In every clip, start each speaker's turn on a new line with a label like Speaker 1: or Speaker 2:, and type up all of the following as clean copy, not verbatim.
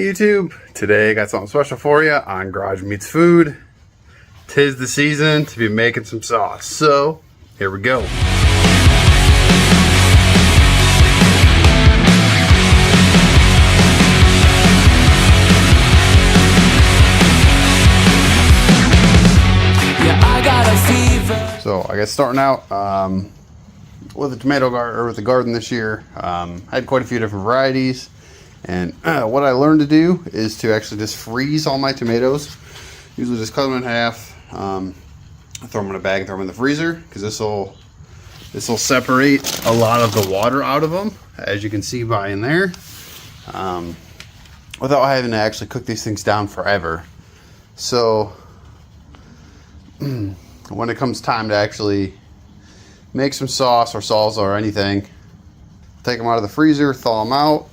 Speaker 1: YouTube. Today I got something special for you on Garage Meets Food. 'Tis the season to be making some sauce, so here we go. So I guess starting out with the tomato garden, or with the garden this year, I had quite a few different varieties, and what I learned to do is to actually just freeze all my tomatoes. Usually just cut them in half, throw them in a bag and throw them in the freezer, because this will separate a lot of the water out of them, as you can see by in there, without having to actually cook these things down forever. So when it comes time to actually make some sauce or salsa or anything, take them out of the freezer, thaw them out,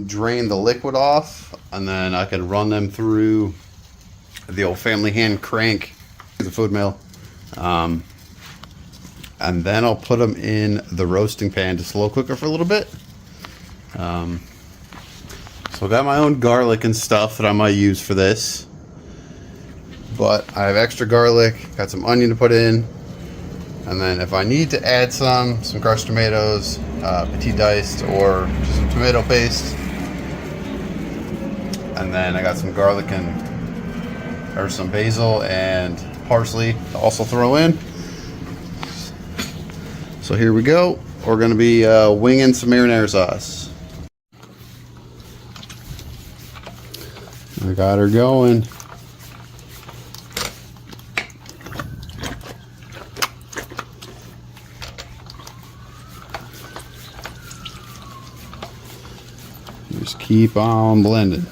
Speaker 1: drain the liquid off, and then I can run them through the old family hand crank, the food mill, and then I'll put them in the roasting pan to slow cook it for a little bit. So I got my own garlic and stuff that I might use for this. But I have extra garlic, got some onion to put in, and then if I need to add some crushed tomatoes, petit diced, or just some tomato paste, and then I got some garlic or some basil and parsley to also throw in. So here we go. We're going to be winging some marinara sauce. We got her going. Just keep on blending.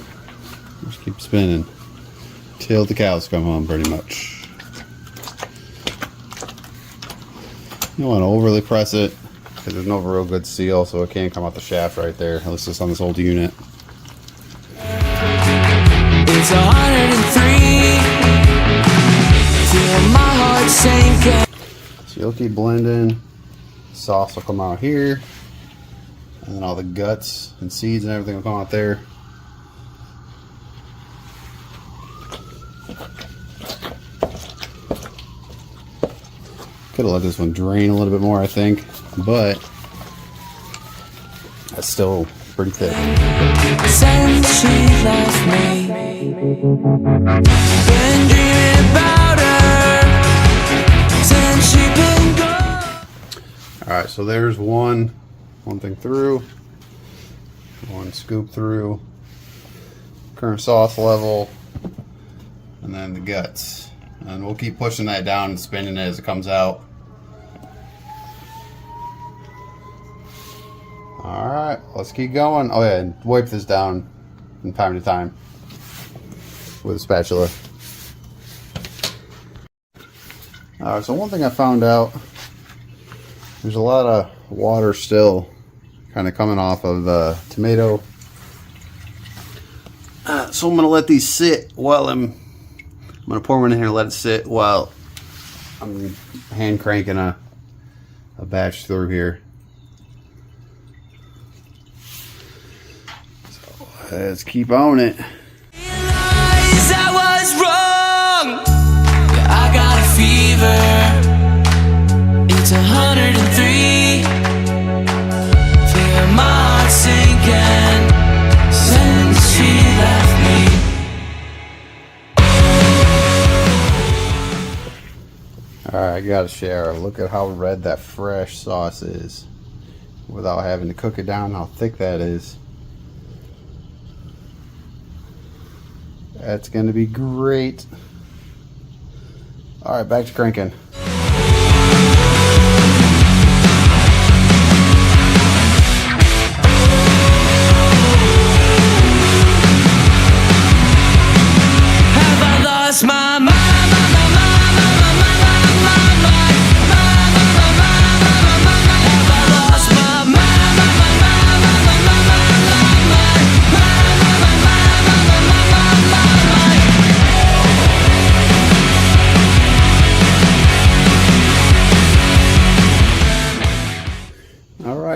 Speaker 1: Just keep spinning till the cows come home, pretty much. You don't want to overly press it because there's no real good seal, so it can't come out the shaft right there. At least it's on this old unit. It's 103. Feel my heart sinking. So you'll keep blending. The sauce will come out here. And then all the guts and seeds and everything will come out there. Could have let this one drain a little bit more, I think, but that's still pretty thick. Since she left me, been dreaming about her since she been gone. All right, so there's one thing through, one scoop through, current sauce level, and then the guts. And we'll keep pushing that down and spinning it as it comes out. Alright, let's keep going. Oh yeah, and wipe this down from time to time with a spatula. Alright, so one thing I found out, there's a lot of water still kind of coming off of the tomato. So I'm going to let these sit while I'm going to pour one in here and let it sit while I'm hand cranking a batch through here. So let's keep on it. I was wrong. I got a fever. It's 103. Feel my heart sinking since she left me. Alright, I gotta share. Look at how red that fresh sauce is without having to cook it down, how thick that is. That's gonna be great. Alright, back to cranking.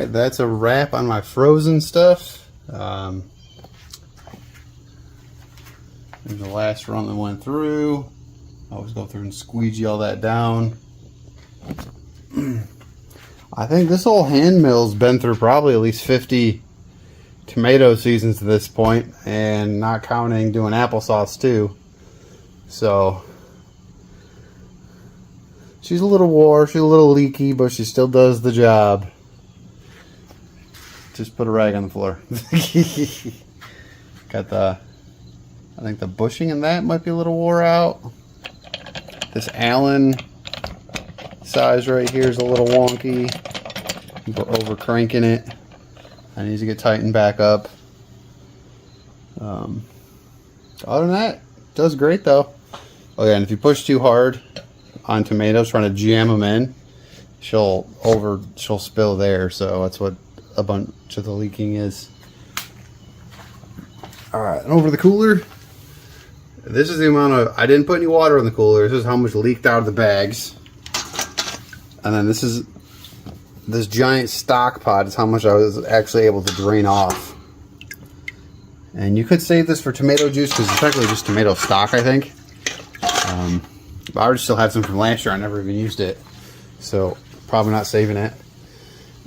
Speaker 1: That's a wrap on my frozen stuff. There's the last run that went through. Always go through and squeegee all that down. I think this whole hand mill's been through probably at least 50 tomato seasons at this point, and not counting doing applesauce too. So she's a little wore, she's a little leaky, but she still does the job. Just put a rag on the floor. Got the, I think the bushing in that might be a little wore out. This Allen size right here is a little wonky. We're over cranking it. I need to get tightened back up. Other than that, it does great though. Oh yeah, and if you push too hard on tomatoes, trying to jam them in, she'll spill there. So that's what a bunch of the leaking is. All right, and over the cooler. This is the amount of, I didn't put any water in the cooler. This is how much leaked out of the bags. And then this giant stock pot is how much I was actually able to drain off. And you could save this for tomato juice because it's technically just tomato stock, I think. But I already still had some from last year. I never even used it. So probably not saving it.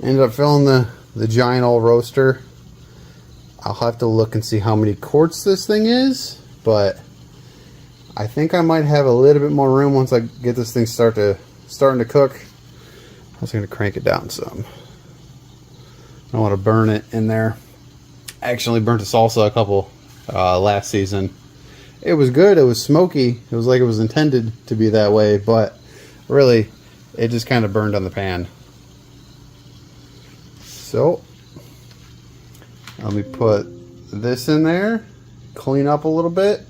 Speaker 1: Ended up filling the giant old roaster. I'll have to look and see how many quarts this thing is. But I think I might have a little bit more room once I get this thing starting to cook. I was going to crank it down some. I don't want to burn it in there. I actually burnt a salsa a couple last season. It was good. It was smoky. It was like it was intended to be that way, but really, it just kind of burned on the pan. So, let me put this in there, clean up a little bit,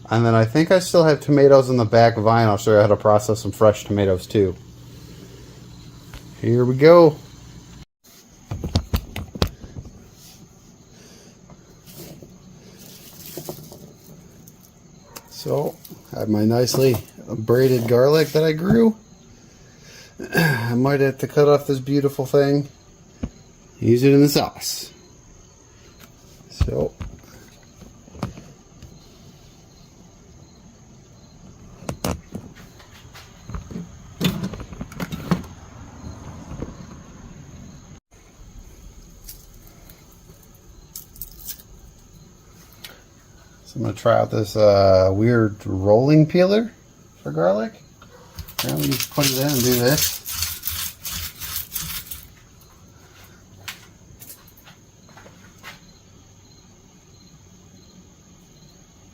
Speaker 1: and then I think I still have tomatoes in the back vine. I'll show you how to process some fresh tomatoes too. Here we go. So, I have my nicely braided garlic that I grew. I might have to cut off this beautiful thing, use it in the sauce. So, I'm going to try out this weird rolling peeler for garlic. Now we just put it in and do this.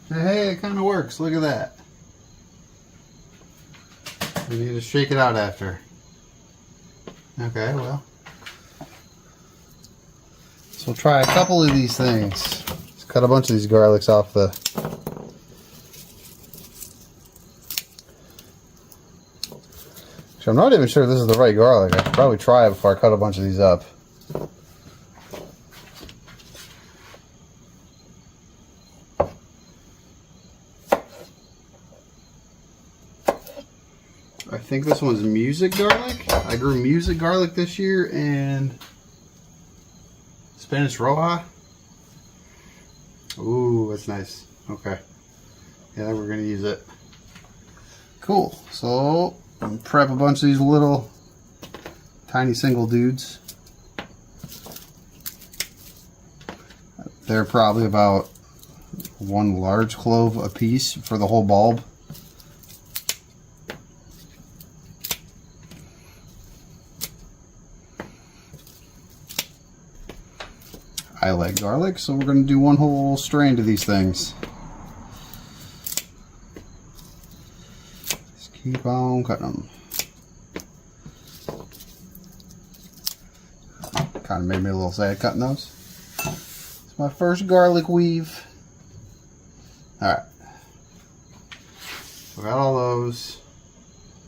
Speaker 1: Hey, it kind of works. Look at that. We need to shake it out after. Okay, well. So we'll try a couple of these things. Cut a bunch of these garlics off the I'm not even sure if this is the right garlic. I should probably try it before I cut a bunch of these up. I think this one's music garlic. I grew music garlic this year and Spanish Roja. Ooh, that's nice. Okay. Yeah, we're going to use it. Cool. So, I'm prep a bunch of these little tiny single dudes. They're probably about one large clove a piece for the whole bulb. I like garlic, so we're going to do one whole strand of these things. Just keep on cutting them. Kind of made me a little sad cutting those. It's my first garlic weave. Alright. So got all those.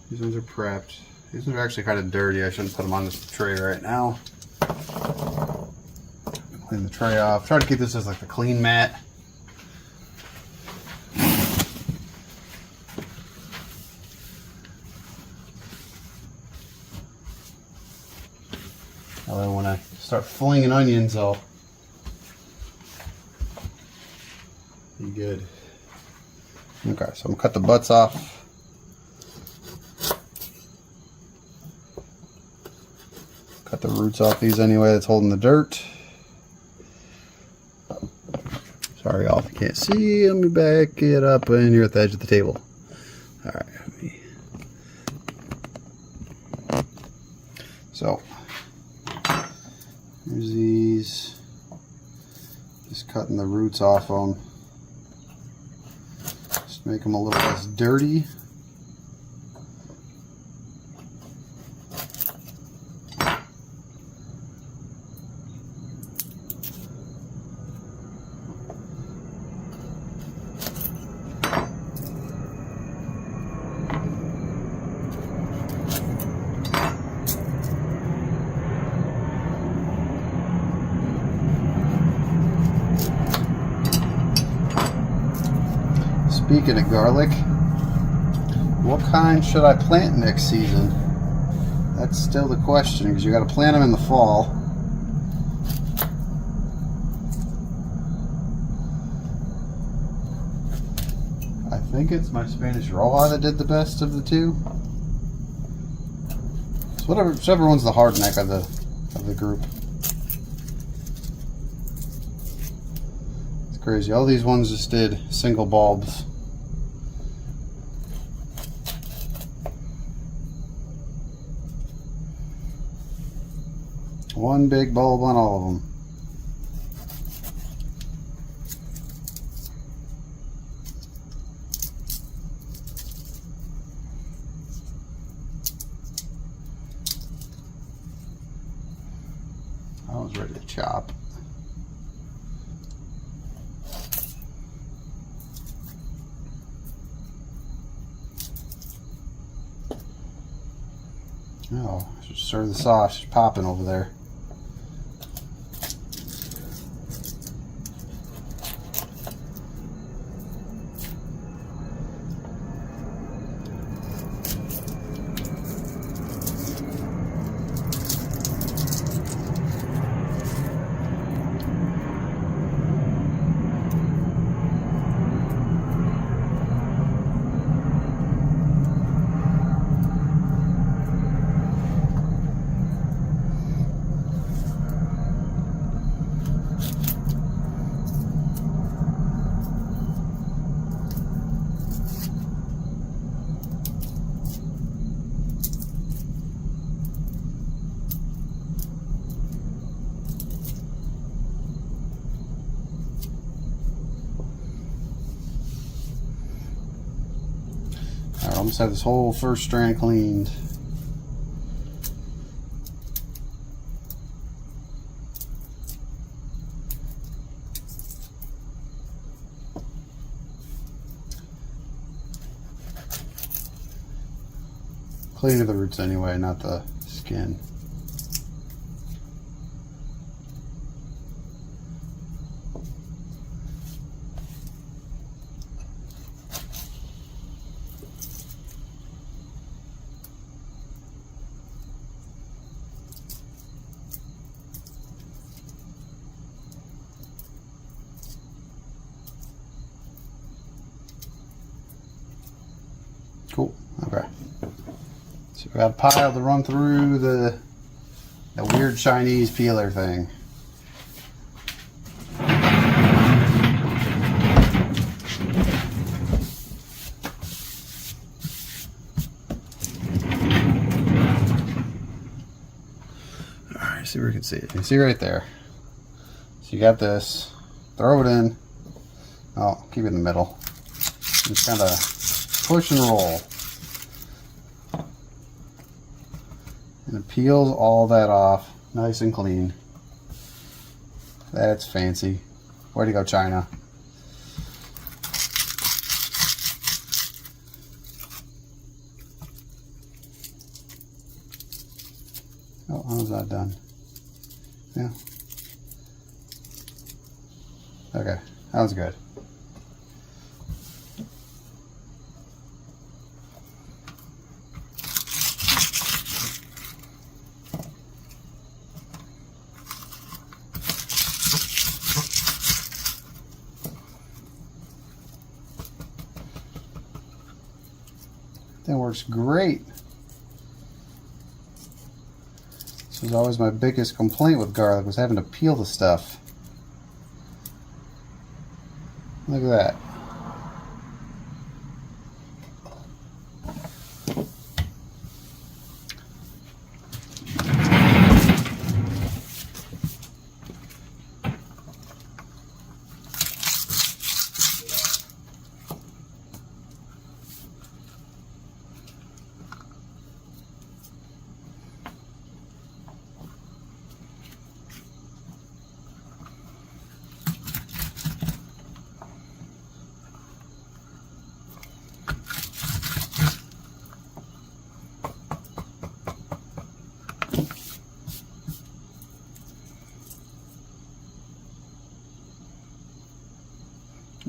Speaker 1: These ones are prepped. These ones are actually kind of dirty. I shouldn't put them on this tray right now. Clean the tray off. Try to keep this as like the clean mat. Although when I start flinging onions, I'll be good. Okay, so I'm gonna cut the butts off. Cut the roots off these anyway, that's holding the dirt. Sorry y'all if you can't see, let me back it up in here at the edge of the table. Alright, so here's these. Just cutting the roots off them. Just make them a little less dirty. Speaking of garlic, what kind should I plant next season? That's still the question, because you got to plant them in the fall. I think it's my Spanish Roja that did the best of the two. So whichever one's the hard neck of the group. It's crazy. All these ones just did single bulbs. One big bulb on all of them. I was ready to chop. Oh, I should stir this off. She's popping over there. I almost have this whole first strand cleaned. Clean to the roots anyway, not the skin. Cool. Okay. So we got a pile to run through the weird Chinese peeler thing. Alright, see where you can see it. You can see right there. So you got this. Throw it in. Oh, keep it in the middle. Just kind of push and roll. And it peels all that off nice and clean. That's fancy. Way to go, China. Oh, how's that done? Yeah. Okay, that was good. That works great. This was always my biggest complaint with garlic, was having to peel the stuff. Look at that.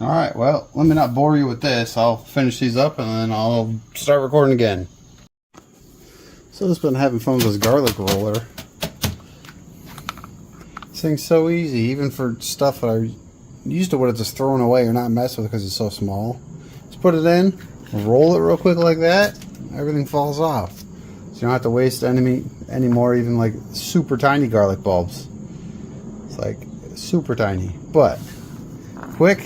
Speaker 1: Alright, well, let me not bore you with this. I'll finish these up and then I'll start recording again. So I've just been having fun with this garlic roller. This thing's so easy, even for stuff that I used to would have just thrown away or not messed with because it's so small. Just put it in, roll it real quick like that, everything falls off. So you don't have to waste any more, even like super tiny garlic bulbs. It's like super tiny, but quick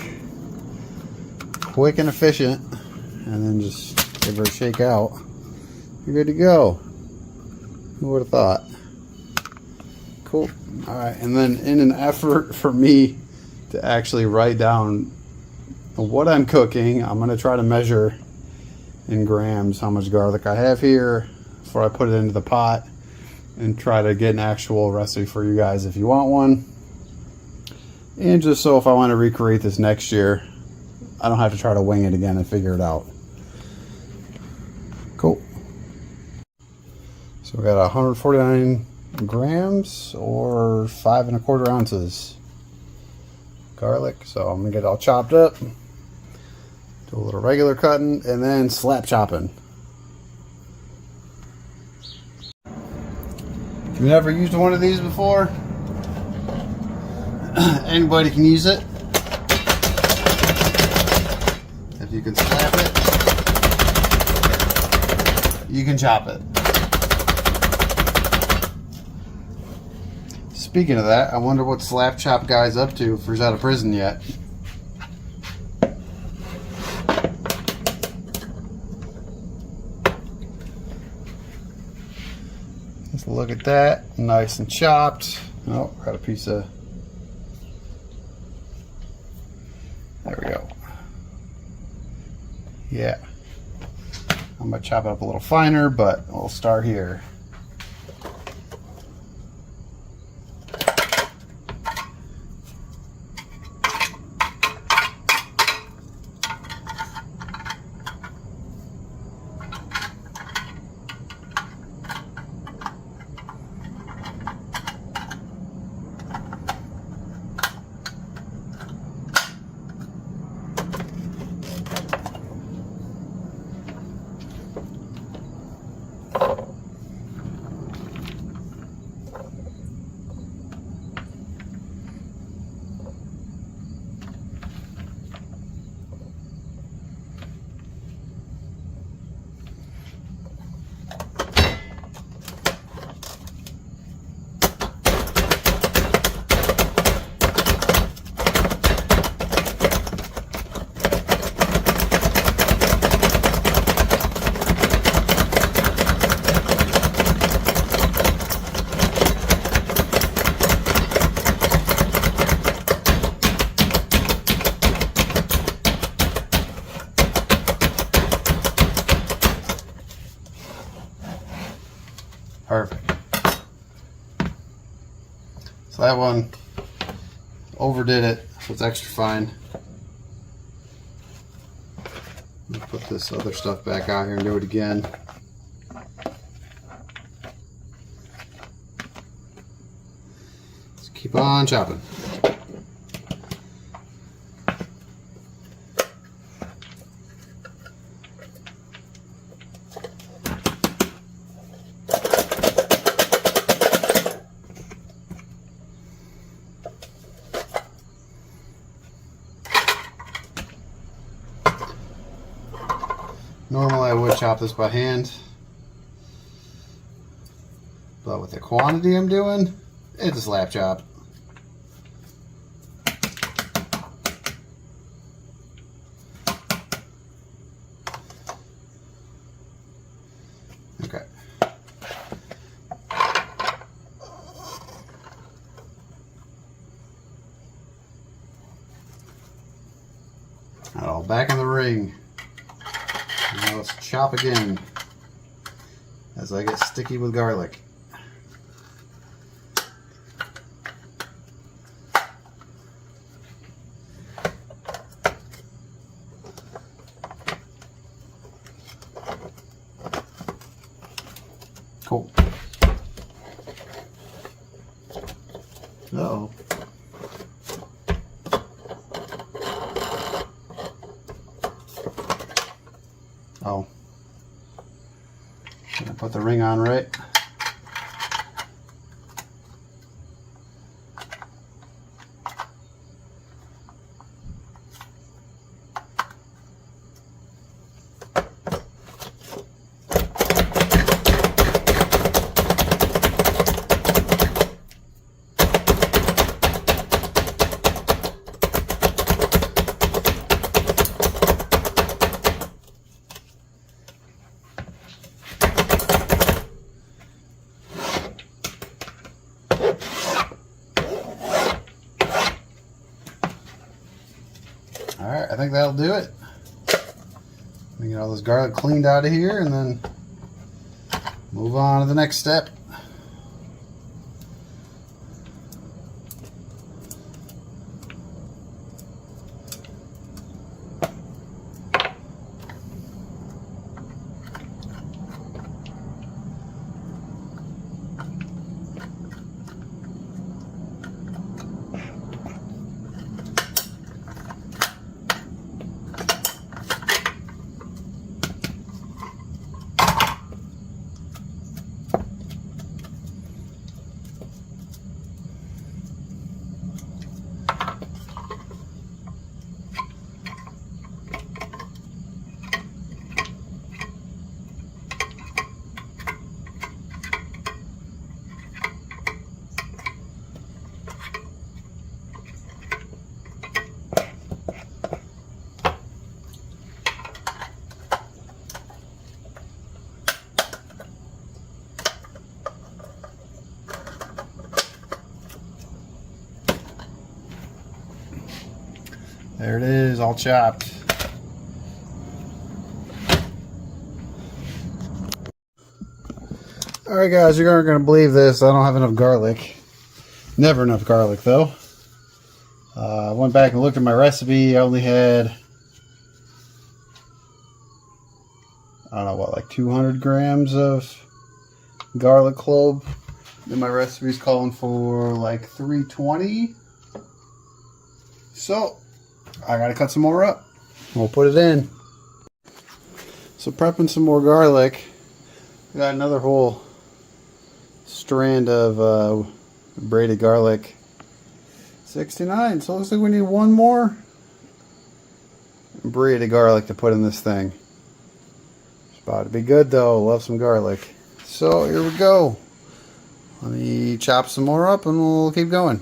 Speaker 1: and efficient, and then just give her a shake out. You're good to go. Who would have thought? Cool. Alright, and then in an effort for me to actually write down what I'm cooking, I'm going to try to measure in grams how much garlic I have here before I put it into the pot, and try to get an actual recipe for you guys if you want one. And just so if I want to recreate this next year, I don't have to try to wing it again and figure it out. Cool. So we got 149 grams or 5 1/4 ounces garlic. So I'm gonna get it all chopped up, do a little regular cutting, and then slap chopping. If you've never used one of these before, anybody can use it. If you can slap it, you can chop it. Speaking of that, I wonder what slap chop guy's up to if he's out of prison yet. Let's look at that, nice and chopped. Oh, got a piece of, there we go. Yeah, I'm gonna chop it up a little finer, but we'll start here. Perfect. So that one overdid it, so it's extra fine. Let's put this other stuff back out here and do it again. Let's keep on chopping. Normally I would chop this by hand, but with the quantity I'm doing, it's a slap chop. Okay. All back in the ring. Now let's chop again as I get sticky with garlic. Cool. Uh-oh. Oh. Gonna put the ring on right. Alright, I think that'll do it. Let me get all this garlic cleaned out of here and then move on to the next step. There it is, all chopped. Alright guys, you're not going to believe this. I don't have enough garlic. Never enough garlic though. I went back and looked at my recipe. I only had, I don't know what, like 200 grams of garlic clove. And my recipe's calling for like 320. So I gotta cut some more up. We'll put it in. So prepping some more garlic. I got another whole strand of braided garlic. 69. So it looks like we need one more braided garlic to put in this thing. It's about to be good though. Love some garlic. So here we go. Let me chop some more up and we'll keep going.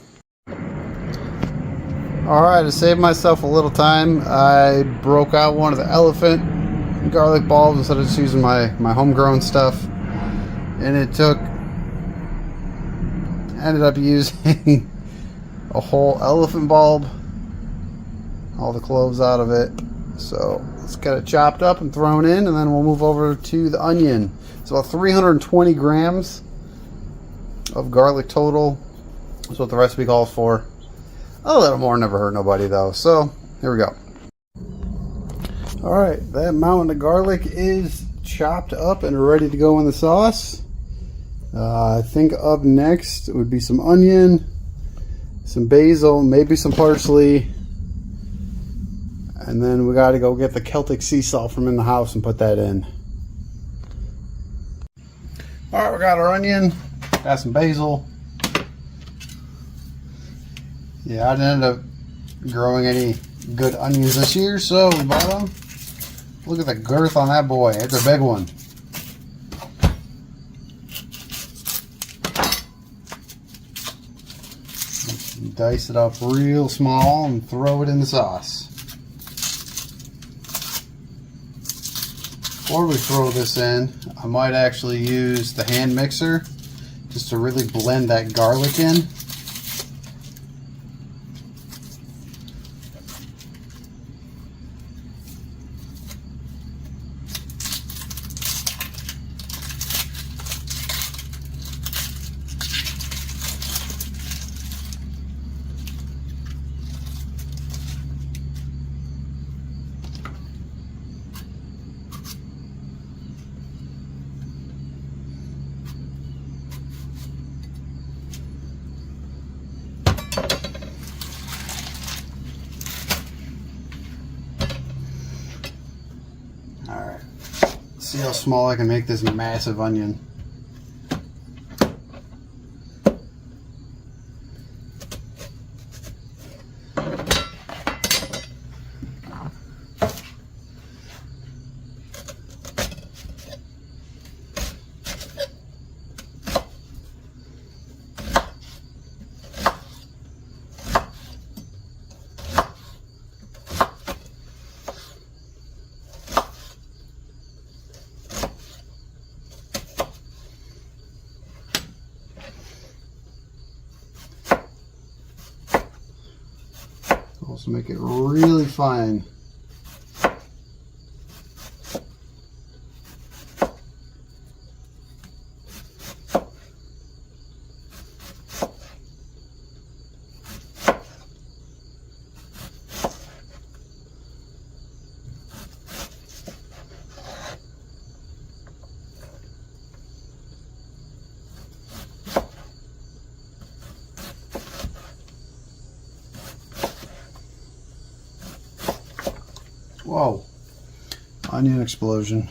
Speaker 1: Alright, to save myself a little time, I broke out one of the elephant garlic bulbs instead of just using my homegrown stuff. And it ended up using a whole elephant bulb, all the cloves out of it. So let's get it chopped up and thrown in, and then we'll move over to the onion. It's about 320 grams of garlic total. That's what the recipe calls for. A little more never hurt nobody though. So here we go. Alright, that mountain of garlic is chopped up and ready to go in the sauce. I think up next would be some onion, some basil, maybe some parsley, and then we got to go get the Celtic sea salt from in the house and put that in. Alright, we got our onion, got some basil. Yeah, I didn't end up growing any good onions this year, so we bought them. Look at the girth on that boy. It's a big one. Dice it up real small and throw it in the sauce. Before we throw this in, I might actually use the hand mixer just to really blend that garlic in. Alright, see how small I can make this massive onion. Also make it really fine. Whoa, onion explosion.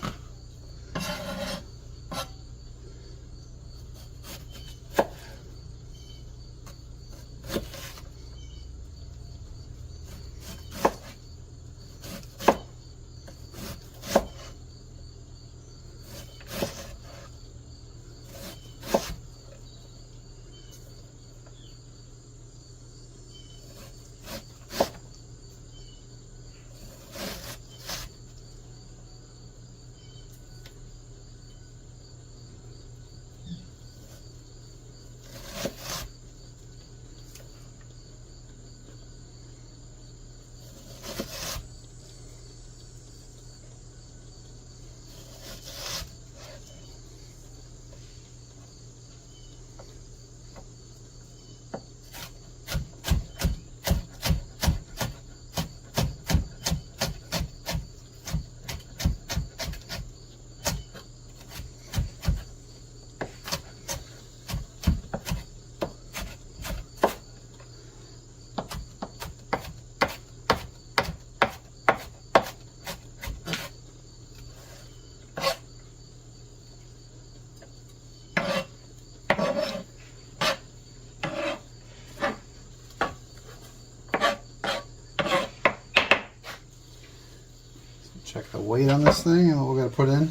Speaker 1: Check the weight on this thing and what we're going to put in.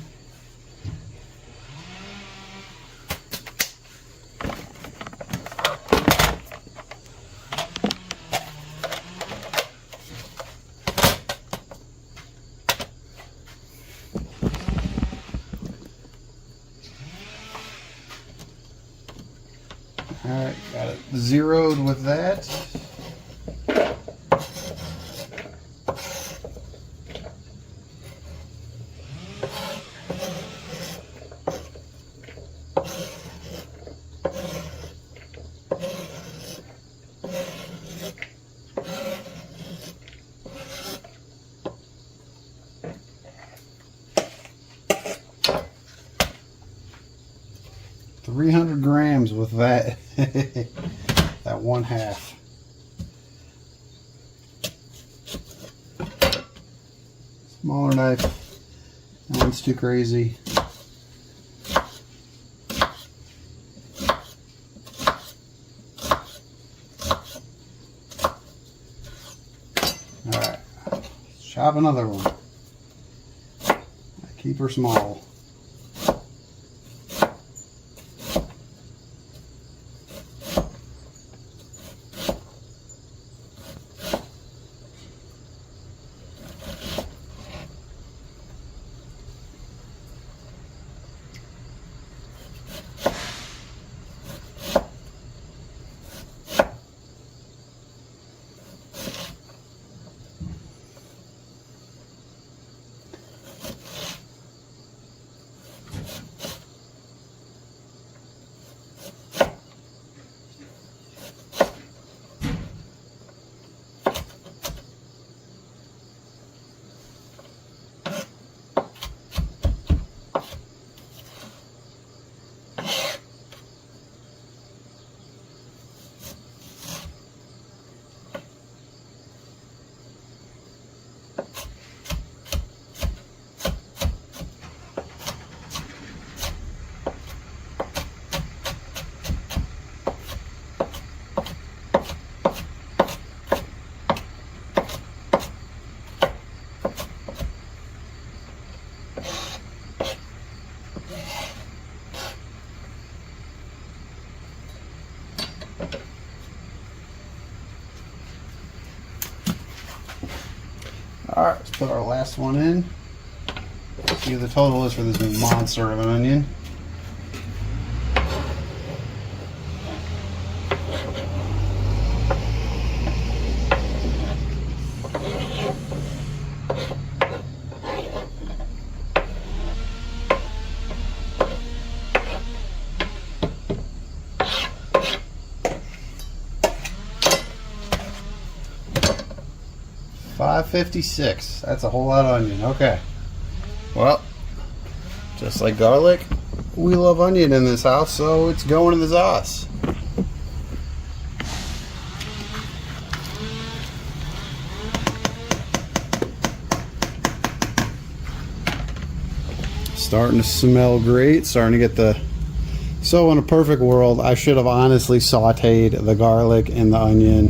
Speaker 1: Alright, got it zeroed with that. $300 grams with that. That one half. Smaller knife. That one's too crazy. Alright. Chop another one. Keep her small. Alright, let's put our last one in. See what the total is for this monster of an onion. $5.56. That's a whole lot of onion. Okay. Well, just like garlic, we love onion in this house, so it's going in the sauce. Starting to smell great. Starting to get the... So in a perfect world, I should have honestly sauteed the garlic and the onion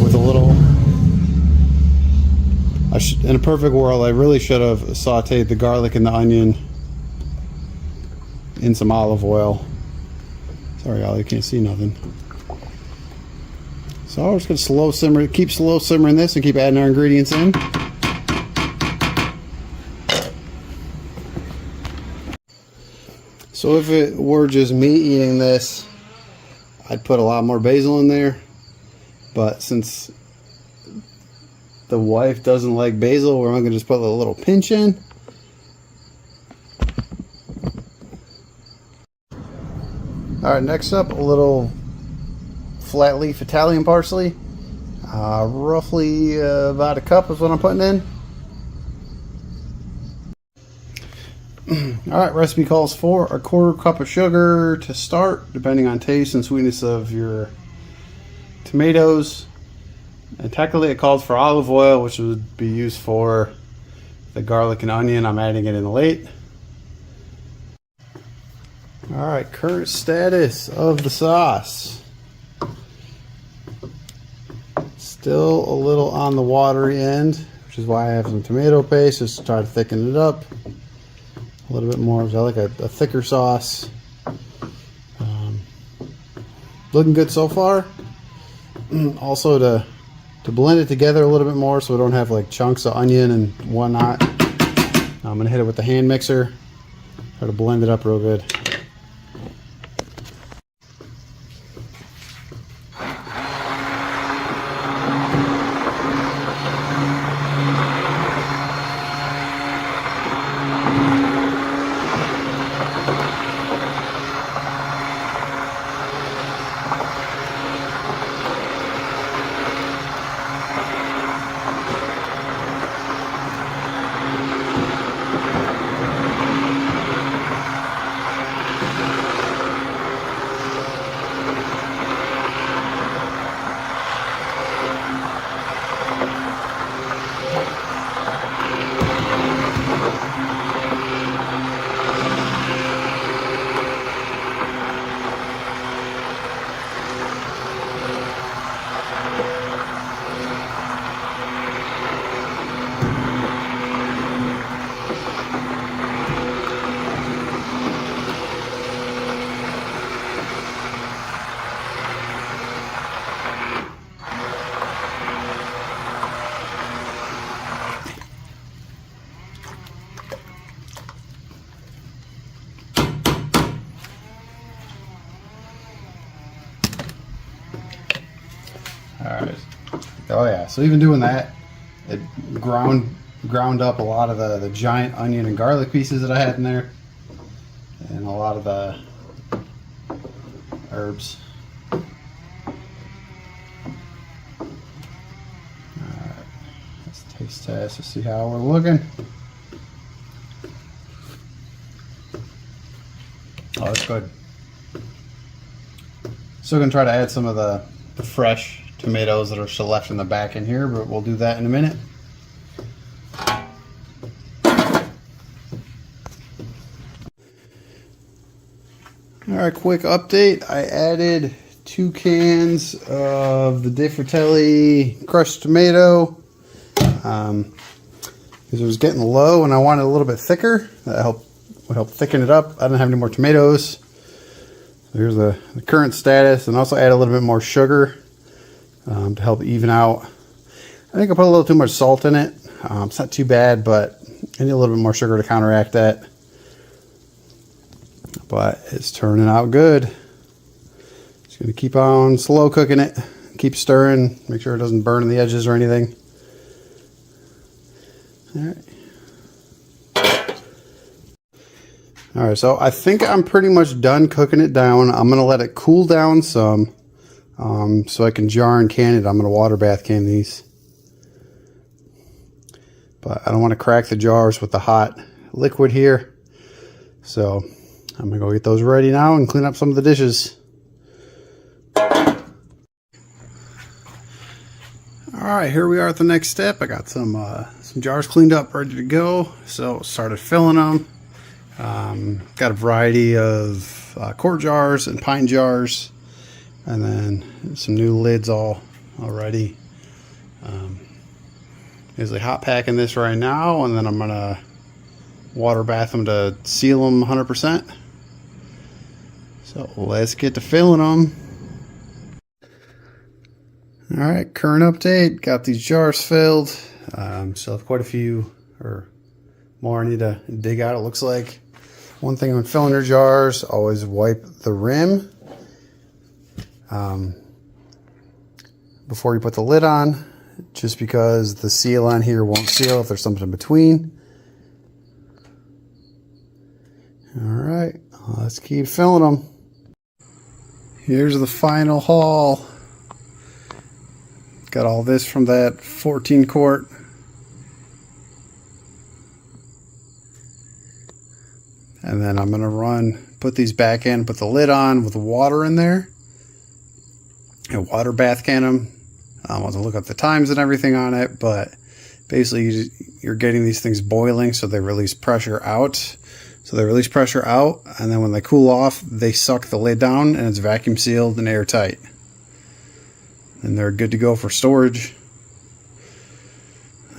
Speaker 1: with a little... in a perfect world, I really should have sauteed the garlic and the onion in some olive oil. Sorry, y'all, you can't see nothing. So we're just going to slow simmer, keep slow simmering this and keep adding our ingredients in. So if it were just me eating this, I'd put a lot more basil in there. But since the wife doesn't like basil, we're going to just put a little pinch in. Alright, next up, a little flat leaf Italian parsley. Roughly about a cup is what I'm putting in. Alright, recipe calls for a quarter cup of sugar to start, depending on taste and sweetness of your tomatoes. And technically it calls for olive oil, which would be used for the garlic and onion. I'm adding it in late. Alright, current status of the sauce. Still a little on the watery end, which is why I have some tomato paste, just to try to thicken it up. A little bit more, I like a thicker sauce. Looking good so far. Also to blend it together a little bit more so we don't have like chunks of onion and whatnot, I'm going to hit it with the hand mixer. Try to blend it up real good. Oh yeah, so even doing that, it ground up a lot of the giant onion and garlic pieces that I had in there, and a lot of the herbs. Alright, let's taste test to see how we're looking. Oh, that's good. Still gonna try to add some of the fresh tomatoes that are still left in the back in here, but we'll do that in a minute. Alright, quick update. I added 2 cans of the De Fratelli crushed tomato because it was getting low and I wanted a little bit thicker. That would help thicken it up. I didn't have any more tomatoes. So here's the current status, and also add a little bit more sugar to help even out. I think I put a little too much salt in it. It's not too bad, but I need a little bit more sugar to counteract that. But it's turning out good. Just going to keep on slow cooking it. Keep stirring. Make sure it doesn't burn in the edges or anything. Alright, so I think I'm pretty much done cooking it down. I'm going to let it cool down some so I can jar and can it. I'm going to water bath can these. But I don't want to crack the jars with the hot liquid here. So I'm going to go get those ready now and clean up some of the dishes. Alright, here we are at the next step. I got some jars cleaned up, ready to go. So started filling them. Got a variety of quart jars and pint jars, and then some new lids already. Usually hot packing this right now, and then I'm gonna water bath them to seal them 100%. So let's get to filling them. Alright, current update. Got these jars filled. Still have quite a few or more I need to dig out, it looks like. One thing when filling your jars, always wipe the rim before you put the lid on, just because the seal on here won't seal if there's something in between. Alright, let's keep filling them. Here's the final haul. Got all this from that 14 quart. And then I'm going to put these back in, put the lid on with the water in there. And water bath can them. I want to look up the times and everything on it, but basically you're getting these things boiling so they release pressure out. So they release pressure out, and then when they cool off, they suck the lid down, and it's vacuum sealed and airtight. And they're good to go for storage.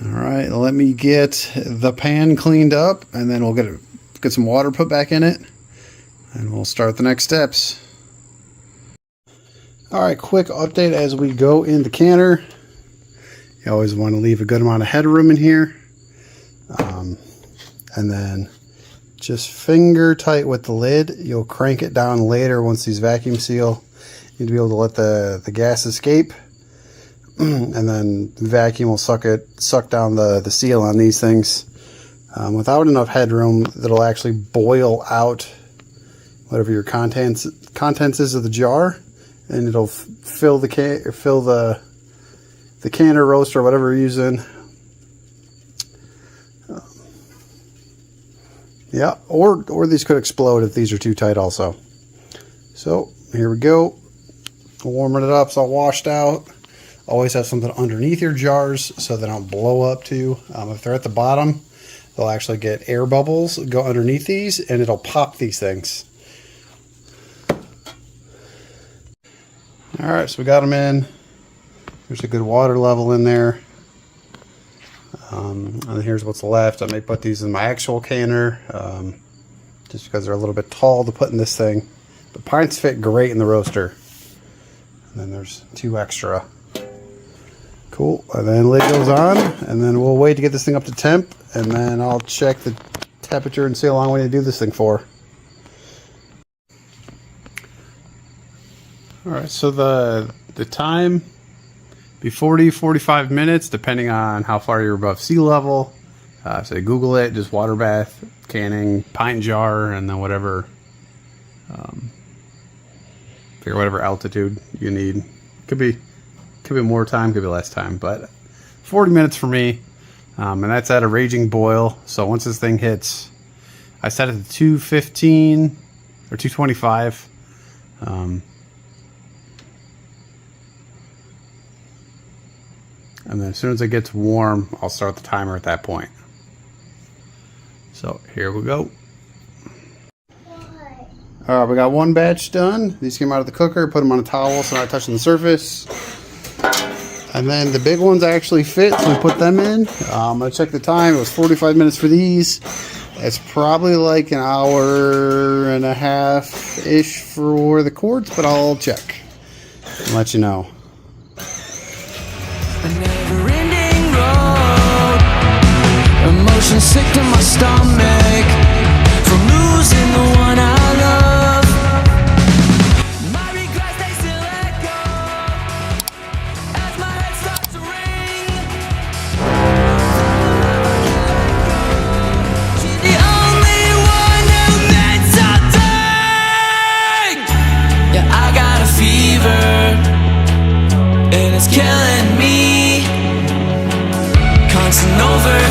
Speaker 1: Alright, let me get the pan cleaned up, and then we'll get some water put back in it, and we'll start the next steps. Alright, quick update as we go in the canner. You always want to leave a good amount of headroom in here. And then just finger tight with the lid. You'll crank it down later once these vacuum seal. You need to be able to let the gas escape. And then the vacuum will suck down the seal on these things. Without enough headroom, that'll actually boil out whatever your contents is of the jar, and it'll fill the canner roaster or whatever you're using. Yeah, or these could explode if these are too tight also. So here we go. Warming it up, it's all washed out. Always have something underneath your jars so they don't blow up too. If they're at the bottom, they'll actually get air bubbles go underneath these, and it'll pop these things. Alright, so we got them in. There's a good water level in there. And here's what's left. I may put these in my actual canner, just because they're a little bit tall to put in this thing. But pints fit great in the roaster. And then there's 2 extra. Cool. And then lid goes on, and then we'll wait to get this thing up to temp, and then I'll check the temperature and see how long we need to do this thing for. Alright, so the time be 40, 45 minutes, depending on how far you're above sea level. So Google it, just water bath, canning, pint jar, and then whatever, figure whatever altitude you need. Could be more time, could be less time, but 40 minutes for me. And that's at a raging boil. So once this thing hits, I set it to 215 or 225. And then as soon as it gets warm, I'll start the timer at that point. So here we go. Alright, we got one batch done. These came out of the cooker, put them on a towel so not touching the surface. And then the big ones actually fit, so we put them in. I'm going to check the time. It was 45 minutes for these. It's probably like an hour and a half-ish for the quarts, but I'll check and let you know.
Speaker 2: A never-ending road, emotions sick to my stomach from losing the one I love. My regrets, they still echo as my head starts to ring. She's the only one who meant something. Yeah, I got a fever and it's killing me. Constant over